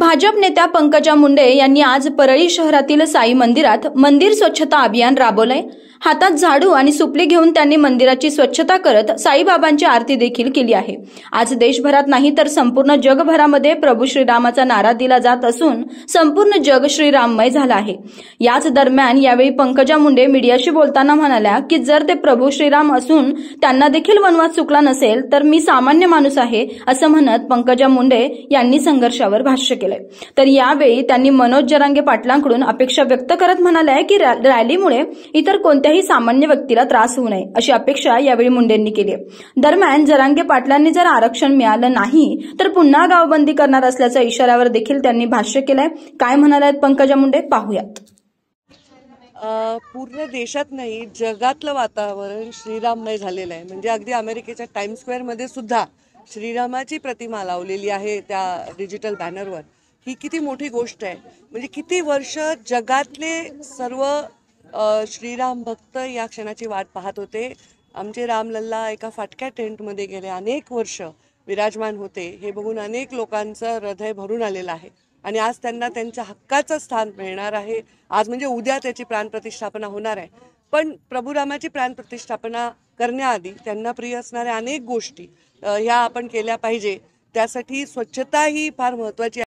भाजप नेत्या पंकजा मुंडे यांनी आज परळी शहरातील साई मंदिरात मंदिर स्वच्छता अभियान राबवलंय। हातात झाडू आणि सुपली घेऊन त्यांनी मंदिराची स्वच्छता करत साईबाबांची आरती देखील केली आहे। आज देशभरात नाही तर संपूर्ण जगभरामध्ये प्रभू श्रीरामाचा नारा दिला जात असून संपूर्ण जग श्रीराममय झालं आहे। याच दरम्यान यावेळी पंकजा मुंडे मीडियाशी बोलताना म्हणाल्या की जर ते प्रभू श्रीराम असून त्यांना देखील वनवास चुकला नसेल तर मी सामान्य माणूस आहे असं म्हणत पंकजा मुंडे यांनी संघर्षावर भाष्य केले। तर यावेळी त्यांनी मनोज जरांगे पाटलांकडून अपेक्षा व्यक्त करत म्हणाले की रॅलीमुळे इतर कोणत्याही सामान्य व्यक्तीला त्रास होऊ नये अशी अपेक्षा यावेळी मुंडेंनी केली। दरम्यान जरांगे पाटलांनी जर आरक्षण मिळालं नाही तर पुन्हा गावबंदी करणार असल्याच्या इशाऱ्यावर देखील त्यांनी भाष्य केलंय। काय म्हणाल्यात पंकजा मुंडे पाहूयात। पूर्ण देशात नाही जगातलं वातावरण श्रीराममय झालेलं आहे। म्हणजे अगदी अमेरिकेच्या टाइम्स स्क्वेअर मध्ये सुद्धा श्रीरामाची प्रतिमा लावलेली आहे त्या डिजिटल बॅनरवर। ही किती मोठी गोष्ट आहे। म्हणजे किती वर्ष जगातले सर्व श्रीराम भक्त या क्षणाची वाट पाहत होते। आमचे रामलल्ला एका फाटक्या टेंटमध्ये गेले अनेक वर्ष विराजमान होते। हे बघून अनेक लोकांचं हृदय भरून आलेलं आहे आणि आज त्यांना त्यांच्या हक्काचं स्थान मिळणार आहे। आज म्हणजे उद्या त्याची प्राणप्रतिष्ठापना होणार आहे। पण प्रभू रामाची प्राणप्रतिष्ठापना करण्याआधी त्यांना प्रिय असणाऱ्या अनेक गोष्टी ह्या आपण केल्या पाहिजे। त्यासाठी स्वच्छता ही फार महत्त्वाची आहे।